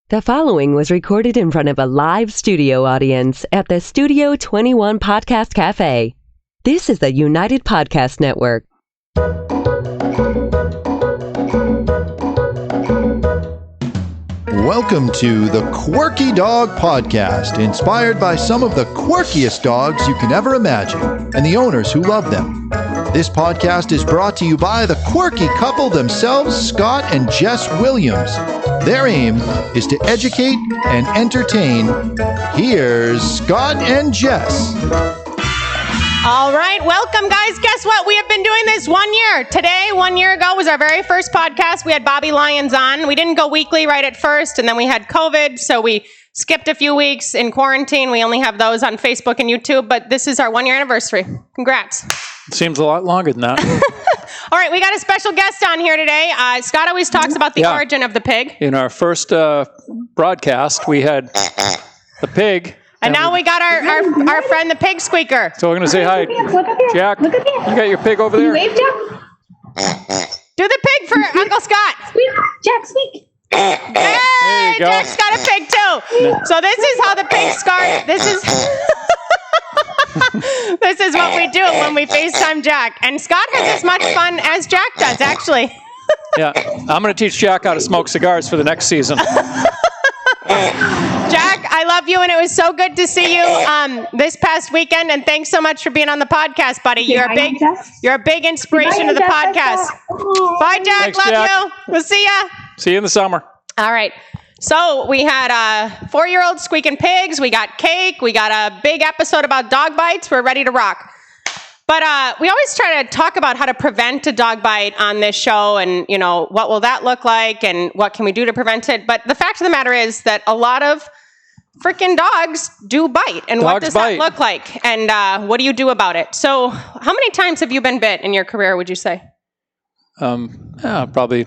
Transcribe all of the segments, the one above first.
The following was recorded in front of a live studio audience at the Studio 21 Podcast Cafe. This is the United Podcast Network. Welcome to the Quirky Dog Podcast, inspired by some of the quirkiest dogs you can ever imagine and the owners who love them. This podcast is brought to you by the quirky couple themselves, Scott and Jess Williams. Their aim is to educate and entertain. Here's Scott and Jess. All right, welcome guys. Guess what? We have been doing this 1 year. Today, 1 year ago, was our very first podcast. We had Bobby Lyons on. We didn't go weekly right at first, and then we had COVID, so we skipped a few weeks in quarantine. We only have those on Facebook and YouTube, but this is our 1 year anniversary. Congrats. Seems a lot longer than that. All right, we got a special guest on here today. Scott always talks about the origin of the pig. In our first broadcast, we had the pig. And now we got our friend, the pig squeaker. So we're going to say hi. Jack, you got your pig over there? Wave, Jack. Do the pig for Uncle Scott. Squeak, Jack, squeak. Hey, Jack's got a pig too. So this is how the pigs start. This is what we do when we FaceTime Jack. And Scott has as much fun as Jack does, actually. Yeah, I'm going to teach Jack how to smoke cigars for the next season. Jack, I love you, and it was so good to see you this past weekend. And thanks so much for being on the podcast, buddy. You're a big inspiration to the podcast. Bye, Jack. Thanks, love Jack. you. We'll see ya. See you in the summer. All right. So we had 4-year-old squeaking pigs. We got cake. We got a big episode about dog bites. We're ready to rock. But we always try to talk about how to prevent a dog bite on this show, and what will that look like, and what can we do to prevent it. But the fact of the matter is that a lot of freaking dogs do bite, and what does that look like, and what do you do about it? So, how many times have you been bit in your career? Would you say? Probably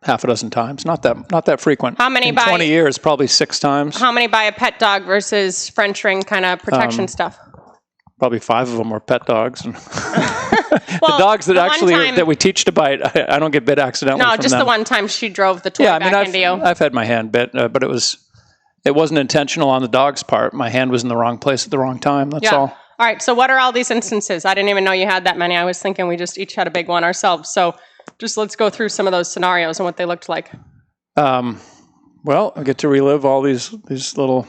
half a dozen times. Not that frequent. How many in by 20 years? Probably 6 times. How many by a pet dog versus French ring kind of protection stuff? Probably 5 of them were pet dogs. Well, the dogs that that we teach to bite, I don't get bit accidentally. No, from just them. the one time she drove the toy back into you. I've had my hand bit, but it wasn't intentional on the dog's part. My hand was in the wrong place at the wrong time. That's all. All right. So what are all these instances? I didn't even know you had that many. I was thinking we just each had a big one ourselves. So just let's go through some of those scenarios and what they looked like. Well, I get to relive all these little.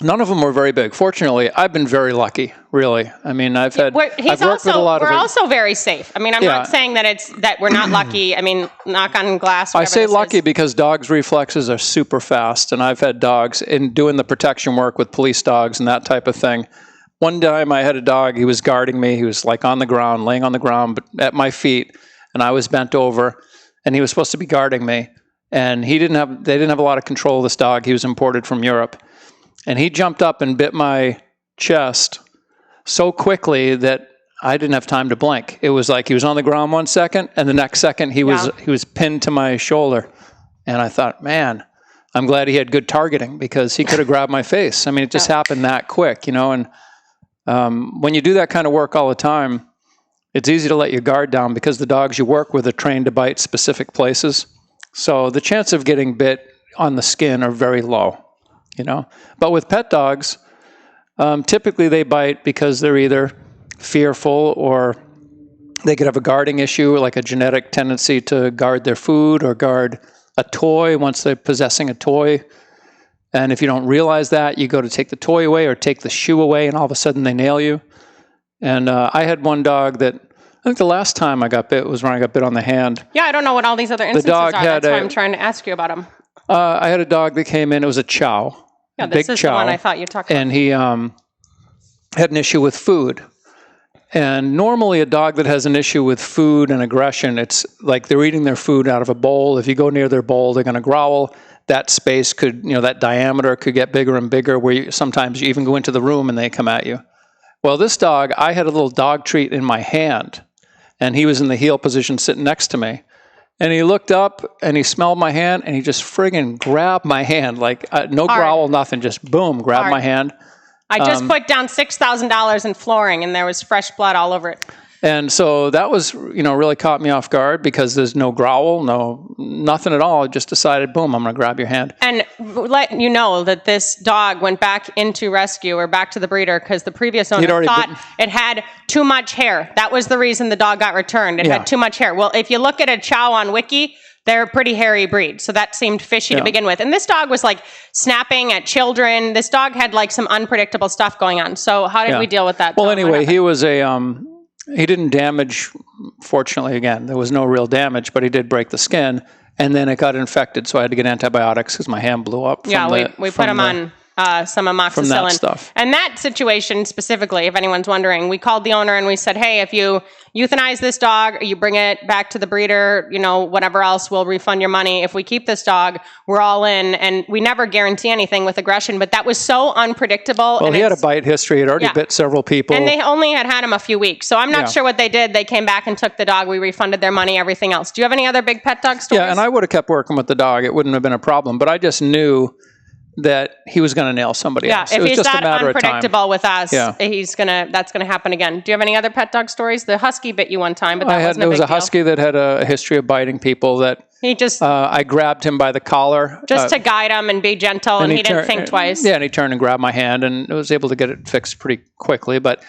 None of them were very big. Fortunately, I've been very lucky, really. I mean, I've worked with a lot of. We're also very safe. I mean, I'm not saying that we're not lucky. I mean, knock on glass. I say lucky because dogs' reflexes are super fast, and I've had dogs in doing the protection work with police dogs and that type of thing. One time, I had a dog. He was guarding me. He was like on the ground, laying on the ground, but at my feet, and I was bent over, and he was supposed to be guarding me. And they didn't have a lot of control of this dog. He was imported from Europe. And he jumped up and bit my chest so quickly that I didn't have time to blink. It was like he was on the ground 1 second, and the next second he was pinned to my shoulder. And I thought, man, I'm glad he had good targeting because he could have grabbed my face. I mean, it just happened that quick, And when you do that kind of work all the time, it's easy to let your guard down because the dogs you work with are trained to bite specific places. So the chance of getting bit on the skin are very low. But with pet dogs, typically they bite because they're either fearful or they could have a guarding issue, like a genetic tendency to guard their food or guard a toy once they're possessing a toy. And if you don't realize that, you go to take the toy away or take the shoe away, and all of a sudden they nail you. And I had one dog that, I think the last time I got bit was when I got bit on the hand. Yeah, I don't know what all these other instances are. That's why I'm trying to ask you about them. I had a dog that came in. It was a chow. Yeah, this is the one I thought you talked about. And he had an issue with food. And normally a dog that has an issue with food and aggression, it's like they're eating their food out of a bowl. If you go near their bowl, they're going to growl. That space could, that diameter could get bigger and bigger where sometimes you even go into the room and they come at you. Well, this dog, I had a little dog treat in my hand, and he was in the heel position sitting next to me. And he looked up and he smelled my hand and he just friggin' grabbed my hand, like no growl, nothing, just boom, grabbed my hand. I just put down $6,000 in flooring and there was fresh blood all over it. And so that was, really caught me off guard because there's no growl, nothing at all. I just decided, boom, I'm going to grab your hand. And let you know that this dog went back into rescue or back to the breeder because the previous owner thought it had too much hair. That was the reason the dog got returned. It had too much hair. Well, if you look at a Chow on Wiki, they're a pretty hairy breed. So that seemed fishy to begin with. And this dog was like snapping at children. This dog had like some unpredictable stuff going on. So how did we deal with that? Well, anyway, he was he didn't damage, fortunately, again, there was no real damage, but he did break the skin, and then it got infected, so I had to get antibiotics because my hand blew up. We put him on some amoxicillin. From that stuff. And that situation specifically, if anyone's wondering, we called the owner and we said, hey, if you euthanize this dog, or you bring it back to the breeder, whatever else, we'll refund your money. If we keep this dog, we're all in. And we never guarantee anything with aggression, but that was so unpredictable. Well, he had a bite history. He had already bit several people. And they only had him a few weeks. So I'm not sure what they did. They came back and took the dog. We refunded their money, everything else. Do you have any other big pet dog stories? Yeah, and I would have kept working with the dog. It wouldn't have been a problem. But I just knew that he was going to nail somebody else. If it was he's just that a matter unpredictable of time. with us, that's gonna happen again. Do you have any other pet dog stories? The husky bit you one time, but that wasn't a big deal. There was a husky that had a history of biting people. That he just I grabbed him by the collar to guide him and be gentle, and he didn't think twice. Yeah, and he turned and grabbed my hand, and I was able to get it fixed pretty quickly, but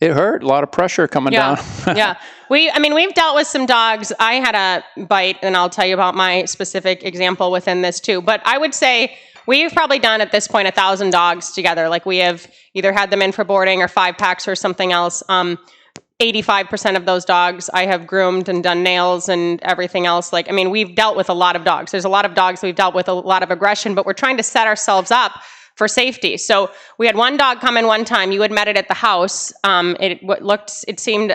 it hurt. A lot of pressure coming down. Yeah. We've dealt with some dogs. I had a bite, and I'll tell you about my specific example within this too. But I would say we've probably done at this point 1,000 dogs together. Like we have either had them in for boarding or 5-packs or something else. 85% of those dogs I have groomed and done nails and everything else. We've dealt with a lot of dogs. There's a lot of dogs we've dealt with a lot of aggression, but we're trying to set ourselves up for safety. So we had one dog come in one time. You had met it at the house. It seemed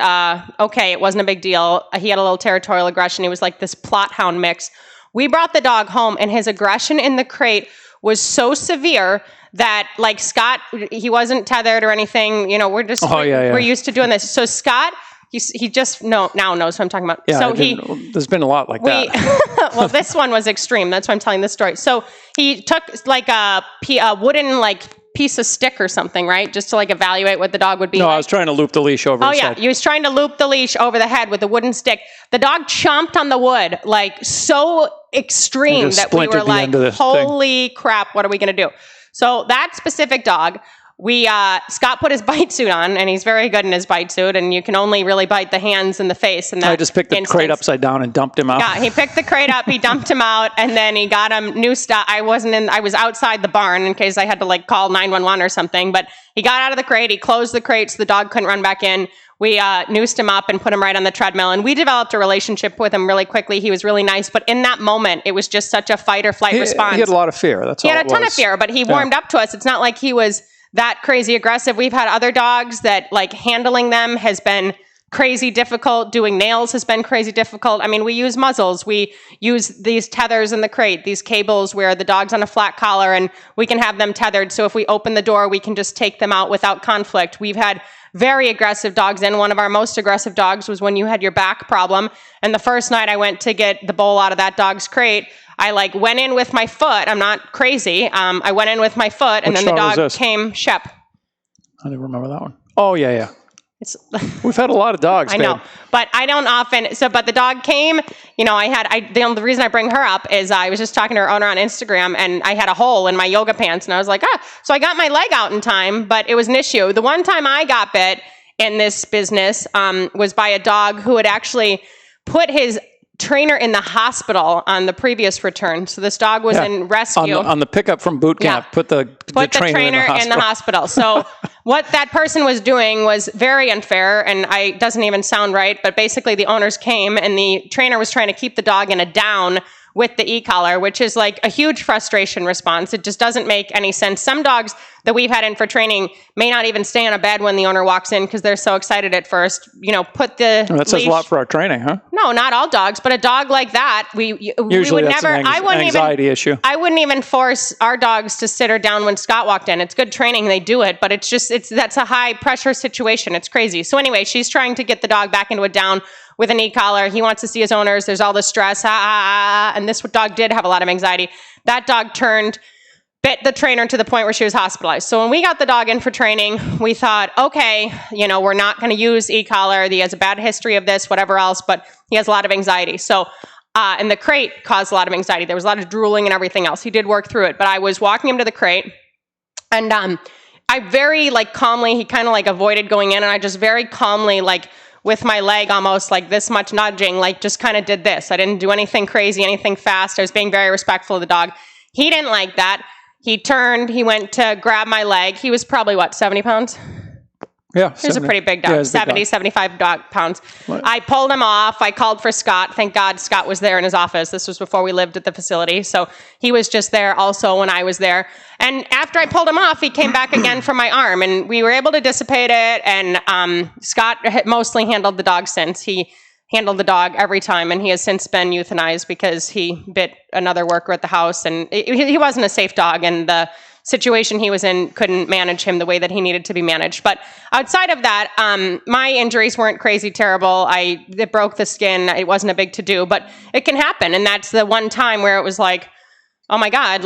okay. It wasn't a big deal. He had a little territorial aggression. He was like this plot hound mix. We brought the dog home, and his aggression in the crate was so severe that Scott, he wasn't tethered or anything. We're used to doing this. So Scott, he just now knows what I'm talking about. Yeah, so there's been a lot like that. Well, this one was extreme. That's why I'm telling this story. So he took a wooden piece of stick or something, right? Just to evaluate what the dog would be. No, I was trying to loop the leash over his head. He was trying to loop the leash over the head with a wooden stick. The dog chomped on the wood so extreme that we were like, holy crap, what are we going to do? So that specific dog, Scott put his bite suit on, and he's very good in his bite suit, and you can only really bite the hands and the face. And I just picked the crate upside down and dumped him out. Yeah, he picked the crate up, he dumped him out, and then he got him new stuff. I was outside the barn in case I had to call 911 or something, but he got out of the crate, he closed the crate so the dog couldn't run back in. We noosed him up and put him right on the treadmill, and we developed a relationship with him really quickly. He was really nice, but in that moment, it was just such a fight or flight response. He had a lot of fear. He had a ton of fear, but he warmed up to us. It's not like he was that crazy aggressive. We've had other dogs that handling them has been crazy difficult. Doing nails has been crazy difficult. We use muzzles. We use these tethers in the crate, these cables where the dog's on a flat collar and we can have them tethered. So if we open the door, we can just take them out without conflict. We've had very aggressive dogs in. One of our most aggressive dogs was when you had your back problem. And the first night I went to get the bowl out of that dog's crate, I went in with my foot. I'm not crazy. I went in with my foot, and then the dog came. Shep. I didn't remember that one. Oh, yeah. We've had a lot of dogs. I know, but I don't often. But the dog came. The reason I bring her up is I was just talking to her owner on Instagram, and I had a hole in my yoga pants, and I was like, So I got my leg out in time, but it was an issue. The one time I got bit in this business was by a dog who had actually put his trainer in the hospital on the previous return. So this dog was in rescue. On the pickup from boot camp, put the trainer in the hospital. So what that person was doing was very unfair, and it doesn't even sound right, but basically the owners came and the trainer was trying to keep the dog in a down with the e-collar, which is a huge frustration response. It just doesn't make any sense. Some dogs that we've had in for training may not even stay on a bed when the owner walks in because they're so excited at first. Put the that says a lot for our training, huh? No, not all dogs, but a dog like that, we Usually would that's never. An anxiety issue. I wouldn't even force our dogs to sit her down when Scott walked in. It's good training; they do it, but that's a high pressure situation. It's crazy. So anyway, she's trying to get the dog back into a down with an e-collar. He wants to see his owners. There's all this stress. And this dog did have a lot of anxiety. That dog turned bit the trainer to the point where she was hospitalized. So when we got the dog in for training, we thought, okay, we're not going to use e-collar. He has a bad history of this, whatever else, but he has a lot of anxiety. So, and the crate caused a lot of anxiety. There was a lot of drooling and everything else. He did work through it, but I was walking him to the crate, and I very calmly, he kind of avoided going in, and I just very calmly, with my leg almost this much nudging, just kind of did this. I didn't do anything crazy, anything fast. I was being very respectful of the dog. He didn't like that. He turned, he went to grab my leg. He was probably, 70 pounds? Yeah. He was a pretty big dog, Yeah, 70, 75 pounds. What? I pulled him off. I called for Scott. Thank God Scott was there in his office. This was before we lived at the facility. So he was just there also when I was there. And after I pulled him off, he came back again for my arm. And we were able to dissipate it. And Scott mostly handled the dog since. He handled the dog every time. And he has since been euthanized because he bit another worker at the house. And he wasn't a safe dog. And the situation he was in couldn't manage him the way that he needed to be managed. But outside of that, my injuries weren't crazy terrible. It broke the skin. It wasn't a big to-do, but it can happen. And that's the one time where it was oh my God,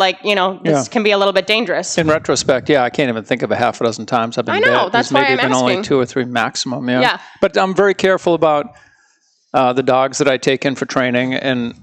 this can be a little bit dangerous. In retrospect, I can't even think of a half a dozen times I've been bit. I know, that's why I'm asking. Maybe been only 2 or 3 maximum, Yeah. But I'm very careful about the dogs that I take in for training. And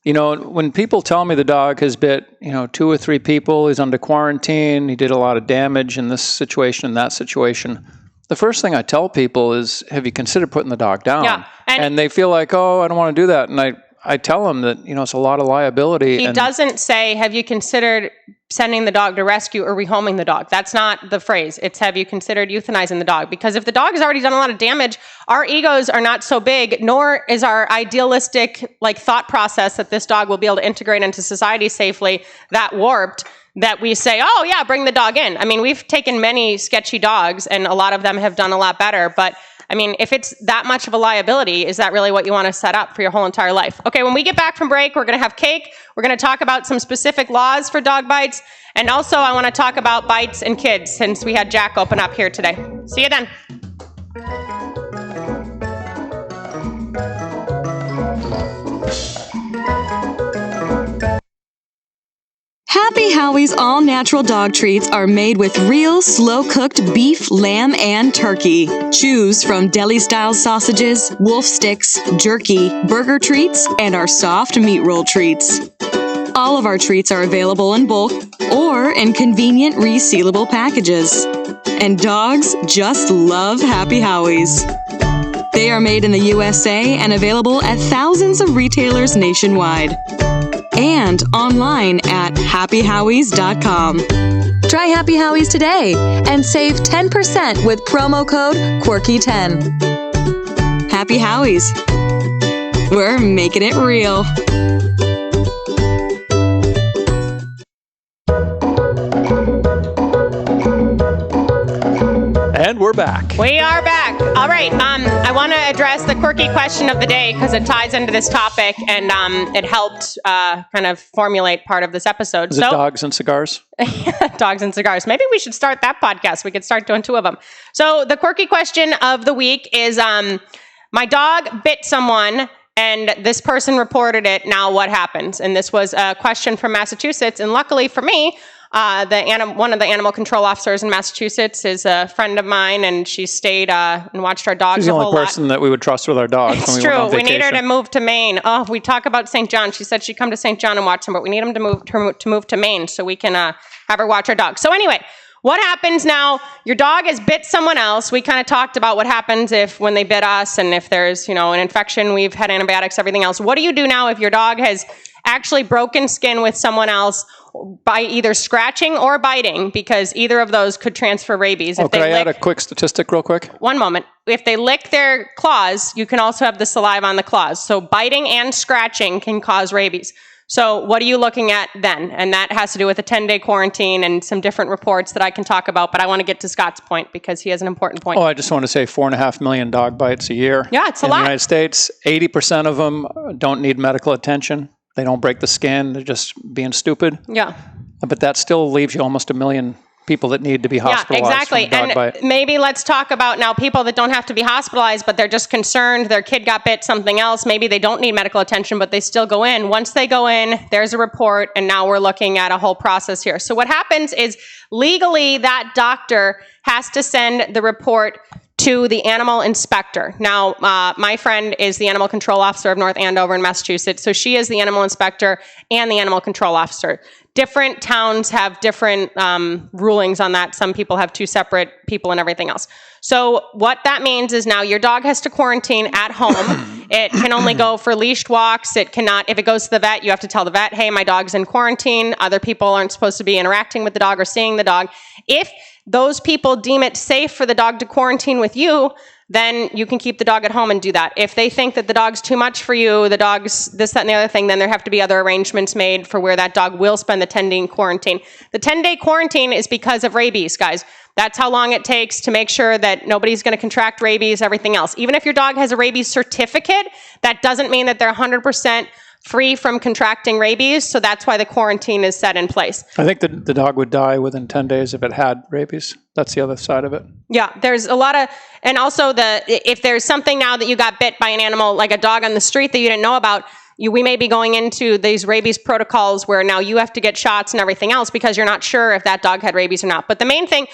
when people tell me the dog has bit, 2 or 3 people, he's under quarantine, he did a lot of damage in this situation and that situation, the first thing I tell people is, have you considered putting the dog down? Yeah. And they feel like, oh, I don't want to do that. And I tell them that, it's a lot of liability. He doesn't say, have you considered sending the dog to rescue or rehoming the dog? That's not the phrase. It's, have you considered euthanizing the dog? Because if the dog has already done a lot of damage, our egos are not so big, nor is our idealistic thought process that this dog will be able to integrate into society safely that warped that we say, oh yeah, bring the dog in. I mean, we've taken many sketchy dogs and a lot of them have done a lot better, but if it's that much of a liability, is that really what you want to set up for your whole entire life? Okay, when we get back from break, we're going to have cake. We're going to talk about some specific laws for dog bites. And also, I want to talk about bites and kids, since we had Jack open up here today. See you then. Happy Howie's all-natural dog treats are made with real, slow-cooked beef, lamb, and turkey. Choose from deli-style sausages, wolf sticks, jerky, burger treats, and our soft meat roll treats. All of our treats are available in bulk or in convenient resealable packages. And dogs just love Happy Howie's. They are made in the USA and available at thousands of retailers nationwide. And online at happyhowies.com. Try Happy Howies today and save 10% with promo code Quirky10. Happy Howies. We're making it real. And we're back. We are back. All right. I want to address the quirky question of the day because it ties into this topic and it helped kind of formulate part of this episode. Is it dogs and cigars? Dogs and cigars. Maybe we should start that podcast. We could start doing 2 of them. So the quirky question of the week is, my dog bit someone and this person reported it. Now what happens? And this was a question from Massachusetts. And luckily for me, one of the animal control officers in Massachusetts is a friend of mine, and she stayed and watched our dogs. She's the only person that we would trust with our dogs. It's true. We need her to move to Maine. Oh, we talk about St. John. She said she'd come to St. John and watch them, but we need them to move to Maine so we can have her watch our dogs. So anyway, what happens now? Your dog has bit someone else. We kind of talked about what happens when they bit us, and if there's an infection. We've had antibiotics, everything else. What do you do now if your dog has actually broken skin with someone else by either scratching or biting, because either of those could transfer rabies? Could I add a quick statistic real quick? One moment. If they lick their claws, you can also have the saliva on the claws. So biting and scratching can cause rabies. So what are you looking at then? And that has to do with a 10-day quarantine and some different reports that I can talk about, but I want to get to Scott's point because he has an important point. Oh, I just want to say 4.5 million dog bites a year. Yeah, it's a lot. In the United States, 80% of them don't need medical attention. They don't break the skin. They're just being stupid. Yeah. But that still leaves you almost 1 million people that need to be hospitalized. Yeah, exactly. From a dog And bite. maybe let's talk about now people that don't have to be hospitalized, but they're just concerned their kid got bit, something else. Maybe they don't need medical attention, but they still go in. Once they go in, there's a report, and now we're looking at a whole process here. So what happens is legally that doctor has to send the report to the animal inspector. Now, my friend is the animal control officer of North Andover in Massachusetts. So she is the animal inspector and the animal control officer. Different towns have different rulings on that. Some people have two separate people and everything else. So what that means is now your dog has to quarantine at home. It can only go for leashed walks. It cannot, if it goes to the vet, you have to tell the vet, hey, my dog's in quarantine. Other people aren't supposed to be interacting with the dog or seeing the dog. If those people deem it safe for the dog to quarantine with you, then you can keep the dog at home and do that. If they think that the dog's too much for you, the dog's this, that, and the other thing, then there have to be other arrangements made for where that dog will spend the 10-day quarantine. The 10-day quarantine is because of rabies, guys. That's how long it takes to make sure that nobody's going to contract rabies, everything else. Even if your dog has a rabies certificate, that doesn't mean that they're 100% free from contracting rabies, so that's why the quarantine is set in place. I think the dog would die within 10 days if it had rabies. That's the other side of it. Yeah, there's a lot of, and also if there's something now that you got bit by an animal, like a dog on the street that you didn't know about, we may be going into these rabies protocols where now you have to get shots and everything else because you're not sure if that dog had rabies or not. But the main thing,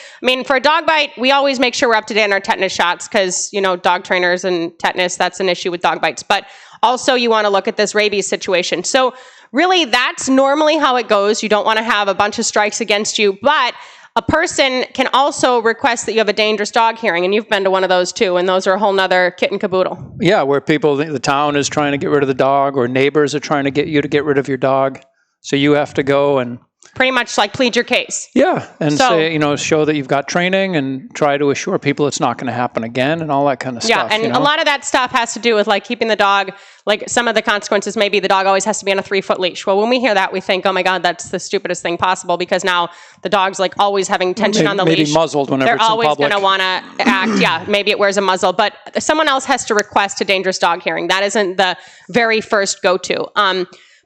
for a dog bite, we always make sure we're up to date on our tetanus shots because, dog trainers and tetanus, that's an issue with dog bites. But also you want to look at this rabies situation. So really that's normally how it goes. You don't want to have a bunch of strikes against you, but a person can also request that you have a dangerous dog hearing, and you've been to one of those too, and those are a whole nother kit and caboodle. Yeah, where the town is trying to get rid of the dog, or neighbors are trying to get you to get rid of your dog. So you have to go and pretty much like plead your case. Yeah, and say, show that you've got training and try to assure people it's not going to happen again and all that kind of stuff. Yeah, and a lot of that stuff has to do with like keeping the dog, like some of the consequences, maybe the dog always has to be on a 3-foot leash. Well, when we hear that, we think, oh my God, that's the stupidest thing possible because now the dog's like always having tension on the leash. Maybe muzzled whenever They're it's in always public. going to want to act. Yeah, maybe it wears a muzzle, but someone else has to request a dangerous dog hearing. That isn't the very first go-to.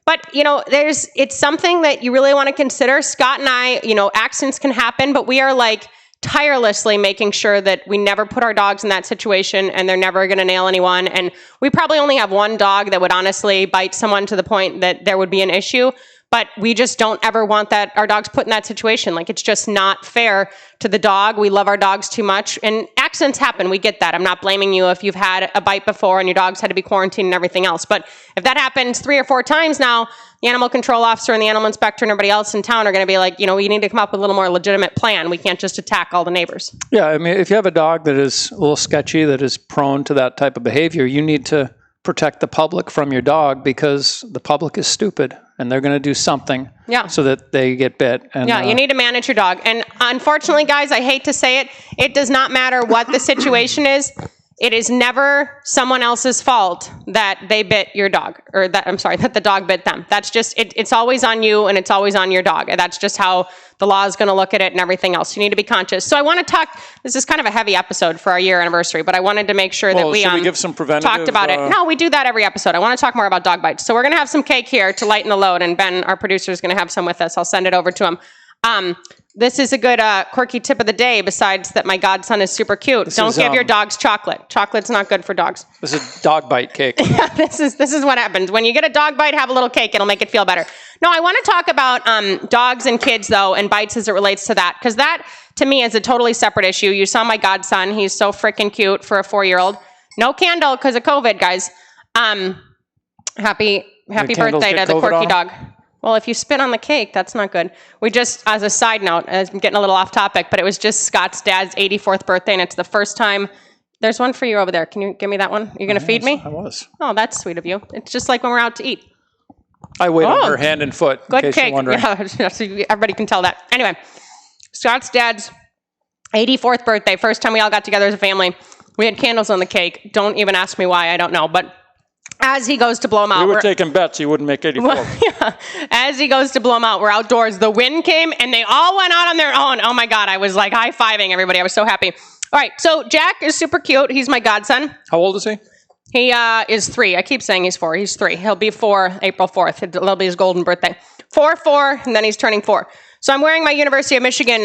But, it's something that you really want to consider. Scott and I, accidents can happen, but we are like tirelessly making sure that we never put our dogs in that situation and they're never going to nail anyone. And we probably only have one dog that would honestly bite someone to the point that there would be an issue. But we just don't ever want our dogs put in that situation. Like, it's just not fair to the dog. We love our dogs too much. And accidents happen. We get that. I'm not blaming you if you've had a bite before and your dog's had to be quarantined and everything else. But if that happens 3 or 4 times now, the animal control officer and the animal inspector and everybody else in town are going to be like, we need to come up with a little more legitimate plan. We can't just attack all the neighbors. Yeah, if you have a dog that is a little sketchy, that is prone to that type of behavior, you need to protect the public from your dog because the public is stupid and they're going to do something so that they get bit. And, you need to manage your dog. And unfortunately, guys, I hate to say it, it does not matter what the situation is. It is never someone else's fault that they bit your dog, or that the dog bit them. That's just, it's always on you and it's always on your dog. And that's just how the law is going to look at it and everything else. You need to be conscious. So I want to talk, this is kind of a heavy episode for our year anniversary, but I wanted to make sure that we, should we give some preventative, talked about it. No, we do that every episode. I want to talk more about dog bites. So we're going to have some cake here to lighten the load, and Ben, our producer, is going to have some with us. I'll send it over to him. This is a good quirky tip of the day, besides that my godson is super cute. Don't give your dogs chocolate. Chocolate's not good for dogs. This is dog bite cake. Yeah, this is what happens. When you get a dog bite, have a little cake. It'll make it feel better. No, I want to talk about dogs and kids, though, and bites as it relates to that, because that, to me, is a totally separate issue. You saw my godson. He's so freaking cute for a 4-year-old. No candle because of COVID, guys. Happy birthday to the quirky dog. Well, if you spit on the cake, that's not good. We just, as a side note, I'm getting a little off topic, but it was just Scott's dad's 84th birthday, and it's the first time. There's one for you over there. Can you give me that one? You're going to feed me? I was. Oh, that's sweet of you. It's just like when we're out to eat. I wait on her hand and foot, in good case cake. you're wondering. Yeah, so everybody can tell that. Anyway, Scott's dad's 84th birthday, first time we all got together as a family. We had candles on the cake. Don't even ask me why, I don't know, but as he goes to blow them out. We were taking bets you wouldn't make 84. Well, yeah. As he goes to blow them out, we're outdoors. The wind came, and they all went out on their own. Oh, my God. I was like high-fiving everybody. I was so happy. All right. So Jack is super cute. He's my godson. How old is he? He is 3. I keep saying he's 4. He's 3. He'll be 4 April 4th. It'll be his golden birthday. 4, and then he's turning 4. So I'm wearing my University of Michigan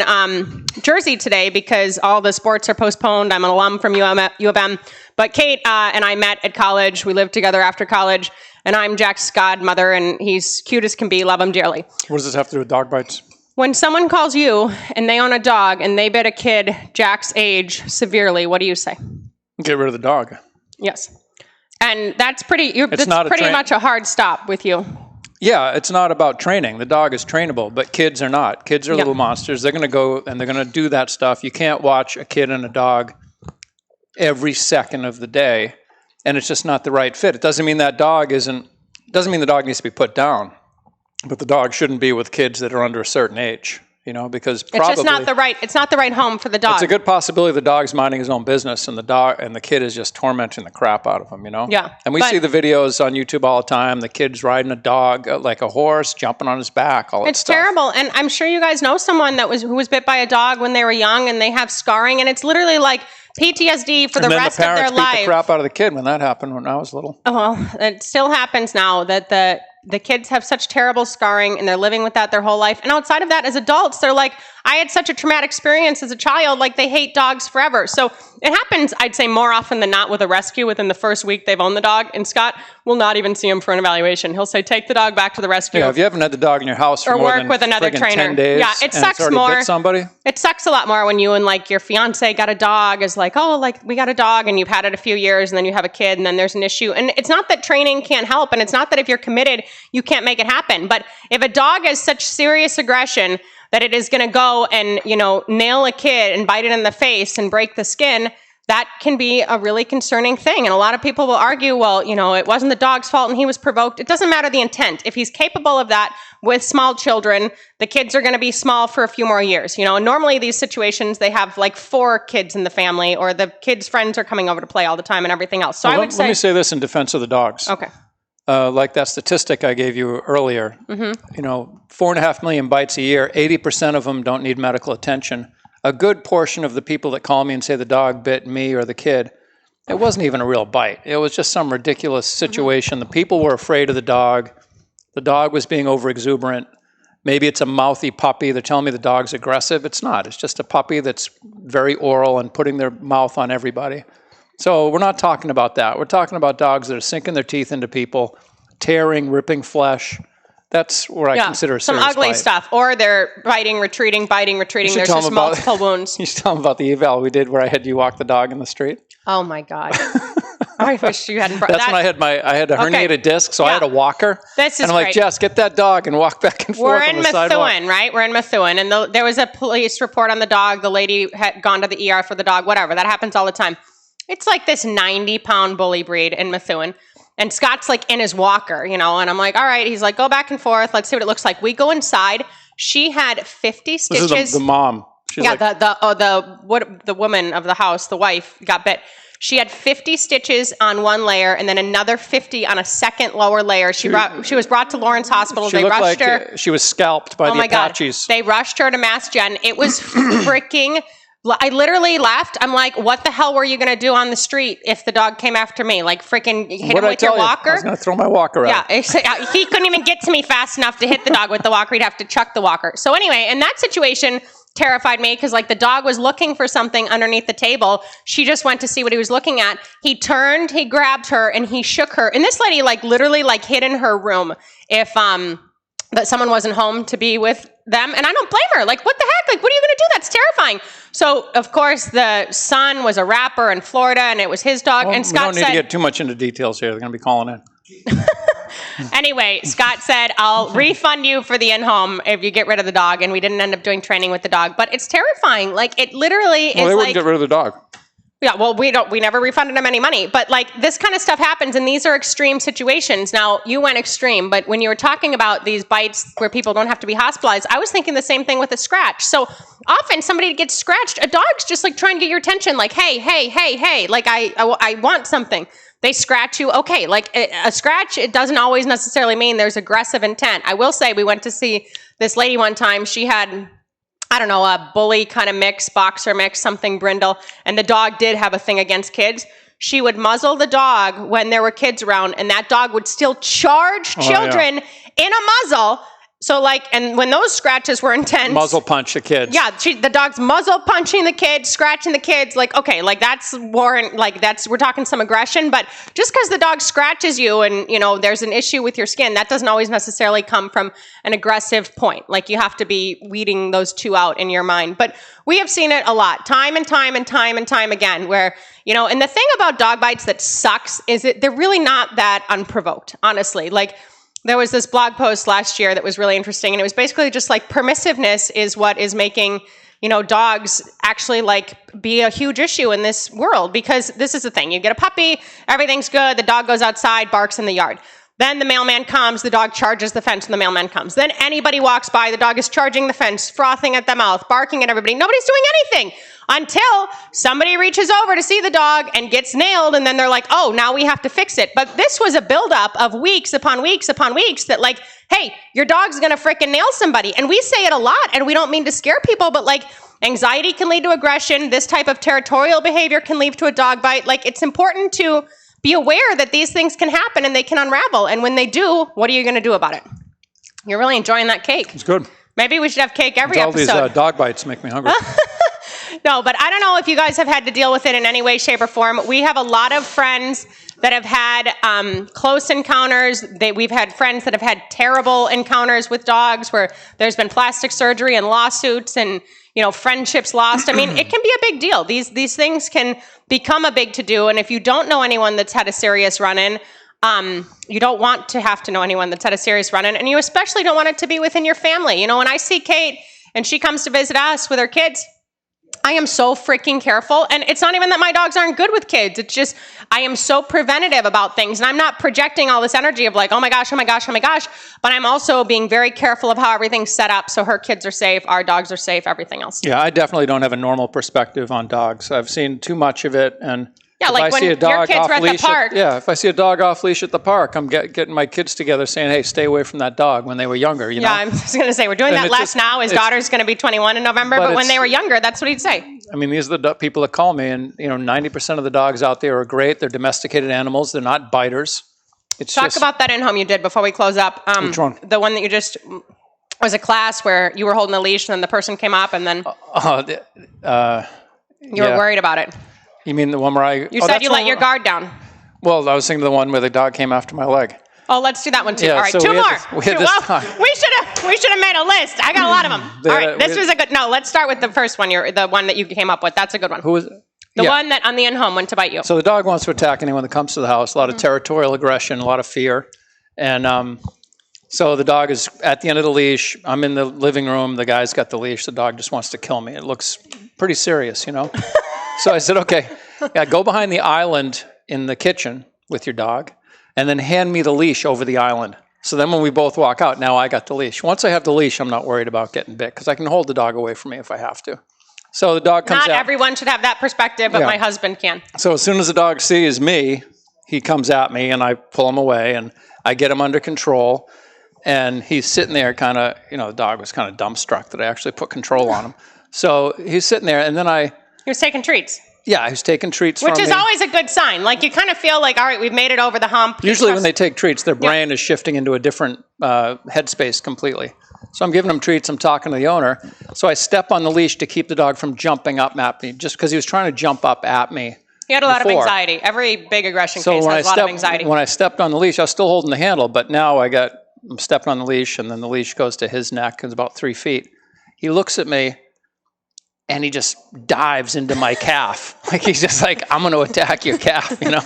Jersey today because all the sports are postponed. I'm an alum from U of M. But Kate and I met at college. We lived together after college. And I'm Jack's godmother, and he's cute as can be. Love him dearly. What does this have to do with dog bites? When someone calls you and they own a dog and they bit a kid Jack's age severely, what do you say? Get rid of the dog. Yes. And that's pretty much a hard stop with you. Yeah, it's not about training. The dog is trainable, but kids are not. Kids are little monsters. They're going to go and they're going to do that stuff. You can't watch a kid and a dog every second of the day, and it's just not the right fit. It doesn't mean the dog needs to be put down, but the dog shouldn't be with kids that are under a certain age. Because probably it's not the right home for the dog. It's a good possibility the dog's minding his own business and the kid is just tormenting the crap out of him, Yeah. And we see the videos on YouTube all the time, the kid's riding a dog like a horse, jumping on his back, all that stuff. It's terrible. And I'm sure you guys know someone who was bit by a dog when they were young and they have scarring, and it's literally like PTSD for the rest of their life. And then the parents beat the crap out of the kid when that happened when I was little. Oh, well, it still happens now that the kids have such terrible scarring and they're living with that their whole life. And outside of that, as adults, they're like, I had such a traumatic experience as a child, like they hate dogs forever. So it happens, I'd say, more often than not with a rescue within the first week they've owned the dog. And Scott will not even see him for an evaluation. He'll say, take the dog back to the rescue. Yeah, if you haven't had the dog in your house for more than with another trainer. 10 days, yeah, it sucks more. Bit somebody. It sucks a lot more when you and like your fiance got a dog, is like, oh, like we got a dog and you've had it a few years and then you have a kid and then there's an issue. And it's not that training can't help, and it's not that if you're committed, you can't make it happen. But if a dog has such serious aggression that it is going to go and, nail a kid and bite it in the face and break the skin, that can be a really concerning thing. And a lot of people will argue, well, it wasn't the dog's fault and he was provoked. It doesn't matter the intent. If he's capable of that with small children, the kids are going to be small for a few more years. And normally these situations, they have like 4 kids in the family, or the kids' friends are coming over to play all the time and everything else. So let me say this in defense of the dogs. Okay. Like that statistic I gave you earlier, 4.5 million bites a year, 80% of them don't need medical attention. A good portion of the people that call me and say the dog bit me or the kid, it wasn't even a real bite. It was just some ridiculous situation. The people were afraid of the dog. The dog was being overexuberant. Maybe it's a mouthy puppy. They're telling me the dog's aggressive. It's not. It's just a puppy that's very oral and putting their mouth on everybody. So we're not talking about that. We're talking about dogs that are sinking their teeth into people, tearing, ripping flesh. That's where I consider a some serious ugly bite. stuff. Or they're biting, retreating. There's just multiple wounds. You should tell them about the eval we did where I had you walk the dog in the street. Oh my God. I wish you hadn't brought that. That's when I had a herniated disc, so I had a walker. This is and I'm like, great. Jess, get that dog and walk back and forth on the sidewalk. We're in Methuen, right? We're in Methuen. And there was a police report on the dog. The lady had gone to the ER for the dog, whatever. That happens all the time. It's like this 90-pound bully breed in Methuen. And Scott's like in his walker, and I'm like, all right. He's like, go back and forth. Let's see what it looks like. We go inside. She had 50 stitches. This is the mom. She's the woman of the house, the wife, got bit. She had 50 stitches on one layer and then another 50 on a second lower layer. She was brought to Lawrence Hospital. They rushed her. She was scalped by the Apaches. God. They rushed her to Mass Gen. It was freaking... I literally laughed. I'm like, what the hell were you going to do on the street if the dog came after me? Like freaking hit him with your walker? I was going to throw my walker out. Yeah, he couldn't even get to me fast enough to hit the dog with the walker. He'd have to chuck the walker. So anyway, in that situation terrified me because like the dog was looking for something underneath the table. She just went to see what he was looking at. He turned, he grabbed her, and he shook her. And this lady like literally like hid in her room if that someone wasn't home to be with them. And I don't blame her. Like, what the heck? Like, what are you going to do? That's terrifying. So, of course, the son was a rapper in Florida, and it was his dog. Well, and Scott said... We don't need to get too much into details here. They're going to be calling in. Anyway, Scott said, I'll refund you for the in-home if you get rid of the dog. And we didn't end up doing training with the dog. But it's terrifying. Like, it literally is like... Well, they wouldn't get rid of the dog. Yeah, well, we never refunded him any money, but like this kind of stuff happens and these are extreme situations. Now, you went extreme, but when you were talking about these bites where people don't have to be hospitalized, I was thinking the same thing with a scratch. So often somebody gets scratched, a dog's just like trying to get your attention, like, hey, like I want something. They scratch you. Okay, like a scratch, it doesn't always necessarily mean there's aggressive intent. I will say we went to see this lady one time. She had... I don't know, a bully kind of mix, boxer mix, something brindle. And the dog did have a thing against kids. She would muzzle the dog when there were kids around, and that dog would still charge children in a muzzle. So like, and when those scratches were intense, Muzzle punch the kids. yeah, the dog's muzzle punching the kids, scratching the kids. Like, okay, like that's warrant, like we're talking some aggression. But just because the dog scratches you and, you know, there's an issue with your skin, that doesn't always necessarily come from an aggressive point. Like you have to be weeding those two out in your mind. But we have seen it a lot, time and time and time and time again, where, you know, and the thing about dog bites that sucks is that they're really not that unprovoked, honestly. Like, there was this blog post last year that was really interesting, and it was basically just like permissiveness is what is making, you know, dogs actually like be a huge issue in this world, because this is the thing. You get a puppy, everything's good, the dog goes outside, barks in the yard. Then the mailman comes, the dog charges the fence when the mailman comes. Then anybody walks by, the dog is charging the fence, frothing at the mouth, barking at everybody. Nobody's doing anything until somebody reaches over to see the dog and gets nailed, and then they're like, oh, now we have to fix it. But this was a buildup of weeks upon weeks upon weeks that like, hey, your dog's gonna frickin' nail somebody. And we say it a lot, and we don't mean to scare people, but like, anxiety can lead to aggression. This type of territorial behavior can lead to a dog bite. Like, it's important to be aware that these things can happen and they can unravel. And when they do, what are you going to do about it? You're really enjoying that cake. It's good. Maybe we should have cake every episode. All these dog bites make me hungry. No, but I don't know if you guys have had to deal with it in any way, shape, or form. We have a lot of friends that have had close encounters. We've had friends that have had terrible encounters with dogs where there's been plastic surgery and lawsuits and, you know, friendships lost. I mean, it can be a big deal. These things can become a big to-do. And if you don't know anyone that's had a serious run-in, you don't want to have to know anyone that's had a serious run-in. And you especially don't want it to be within your family. You know, when I see Kate and she comes to visit us with her kids, I am so freaking careful. And it's not even that my dogs aren't good with kids. It's just, I am so preventative about things. And I'm not projecting all this energy of like, oh my gosh, oh my gosh, oh my gosh. But I'm also being very careful of how everything's set up so her kids are safe, our dogs are safe, everything else. Yeah, I definitely don't have a normal perspective on dogs. I've seen too much of it. And yeah, like when your kids were at the park. If I see a dog off leash at the park, I'm getting my kids together saying, hey, stay away from that dog when they were younger. You know? I was going to say, we're doing that less now. His daughter's going to be 21 in November, but when they were younger, that's what he'd say. I mean, these are the people that call me, and, you know, 90% of the dogs out there are great. They're domesticated animals. They're not biters. Talk about that in-home you did before we close up. Which one? The one that you just, was a class where you were holding a leash and then the person came up and then you were worried about it. You mean the one where You said you let your guard down. Well, I was thinking the one where the dog came after my leg. Oh, let's do that one too. Yeah, all right, so two more. We should have made a list. I got a lot of them. All right, this was a good. No, let's start with the first one. The one that you came up with. That's a good one. Who was it? The one that on the in-home went to bite you. So the dog wants to attack anyone that comes to the house. A lot of territorial aggression, a lot of fear, and so the dog is at the end of the leash. I'm in the living room. The guy's got the leash. The dog just wants to kill me. It looks pretty serious, you know. So I said, okay, go behind the island in the kitchen with your dog, and then hand me the leash over the island. So then when we both walk out, now I got the leash. Once I have the leash, I'm not worried about getting bit because I can hold the dog away from me if I have to. So the dog comes out. Not everyone should have that perspective, but my husband can. So as soon as the dog sees me, he comes at me, and I pull him away, and I get him under control. And he's sitting there kind of, you know, the dog was kind of dumbstruck that I actually put control on him. So he's sitting there, and then He was taking treats. Yeah, he's taking treats from me. Which is always a good sign. Like, you kind of feel like, all right, we've made it over the hump. Usually when they take treats, their brain is shifting into a different headspace completely. So I'm giving him treats. I'm talking to the owner. So I step on the leash to keep the dog from jumping up at me, just because he was trying to jump up at me. He had a lot of anxiety. Every big aggression case has a lot of anxiety. When I stepped on the leash, I was still holding the handle, but now I'm stepping on the leash, and then the leash goes to his neck. It's about 3 feet. He looks at me, and he just dives into my calf. Like, he's just like, I'm going to attack your calf, you know?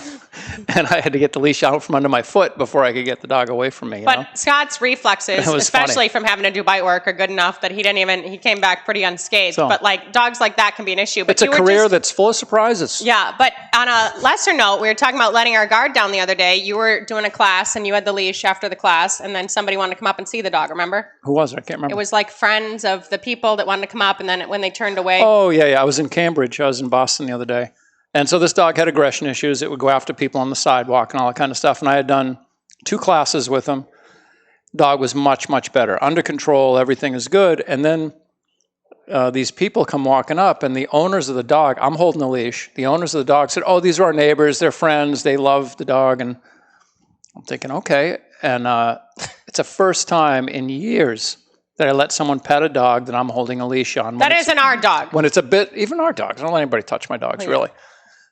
And I had to get the leash out from under my foot before I could get the dog away from me. But Scott's reflexes, especially from having to do bite work, are good enough that he came back pretty unscathed. So, but like, dogs like that can be an issue. But it's a career that's full of surprises. Yeah, but on a lesser note, we were talking about letting our guard down the other day. You were doing a class and you had the leash after the class, and then somebody wanted to come up and see the dog, remember? Who was it? I can't remember. It was like friends of the people that wanted to come up, and then when they turned away. Oh, yeah. I was in Cambridge. I was in Boston the other day. And so this dog had aggression issues. It would go after people on the sidewalk and all that kind of stuff. And I had done 2 classes with him. Dog was much, much better. Under control, everything is good. And then these people come walking up, and the owners of the dog, I'm holding the leash. The owners of the dog said, oh, these are our neighbors. They're friends. They love the dog. And I'm thinking, okay. And It's the first time in years that I let someone pet a dog that I'm holding a leash on. That isn't our dog. When it's a bit, even our dogs. I don't let anybody touch my dogs, really.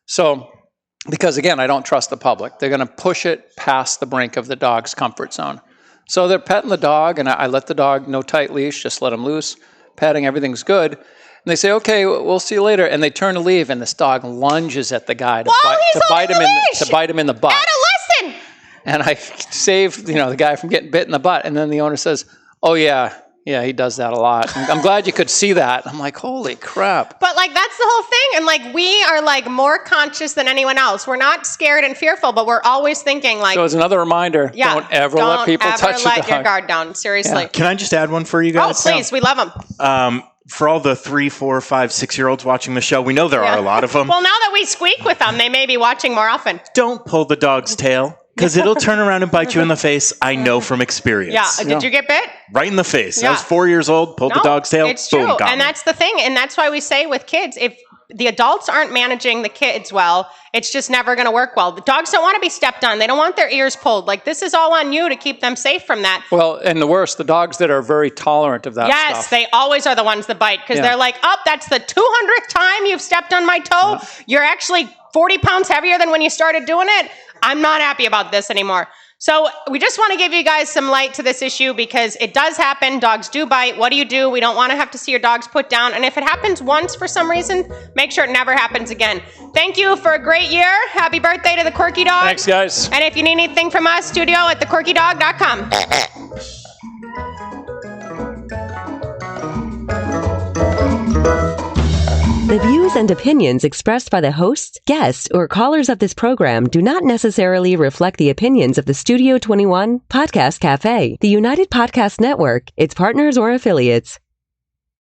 So, because again, I don't trust the public. They're going to push it past the brink of the dog's comfort zone. So they're petting the dog, and I let the dog, no tight leash, just let him loose, petting, everything's good. And they say, okay, we'll see you later. And they turn to leave, and this dog lunges at the guy to bite him in the butt. Adolescent! And I save, the guy from getting bit in the butt. And then the owner says, oh, yeah, he does that a lot. I'm glad you could see that. I'm like, holy crap. But that's the whole thing. And we are more conscious than anyone else. We're not scared and fearful, but we're always thinking So it's another reminder, don't ever let people touch the dog. Don't ever let your guard down, seriously. Yeah. Can I just add one for you guys? Oh, please, we love them. For all the 3, 4, 5, 6-year-olds watching the show, we know there are a lot of them. Well, now that we squeak with them, they may be watching more often. Don't pull the dog's tail. Because it'll turn around and bite you in the face. I know from experience. Yeah. Did you get bit? Right in the face. Yeah. I was 4 years old, pulled the dog's tail, it's boom, true. got And me. that's the thing. And that's why we say with kids, if the adults aren't managing the kids well, it's just never going to work well. The dogs don't want to be stepped on. They don't want their ears pulled. This is all on you to keep them safe from that. Well, and the worst, the dogs that are very tolerant of that stuff. Yes, they always are the ones that bite because they're like, that's the 200th time you've stepped on my toe. Yeah. You're actually 40 pounds heavier than when you started doing it. I'm not happy about this anymore. So we just want to give you guys some light to this issue because it does happen. Dogs do bite. What do? We don't want to have to see your dogs put down. And if it happens once for some reason, make sure it never happens again. Thank you for a great year. Happy birthday to the Quirky Dog. Thanks, guys. And if you need anything from us, studio@thequirkydog.com. The views and opinions expressed by the hosts, guests, or callers of this program do not necessarily reflect the opinions of the Studio 21 Podcast Cafe, the United Podcast Network, its partners, or affiliates.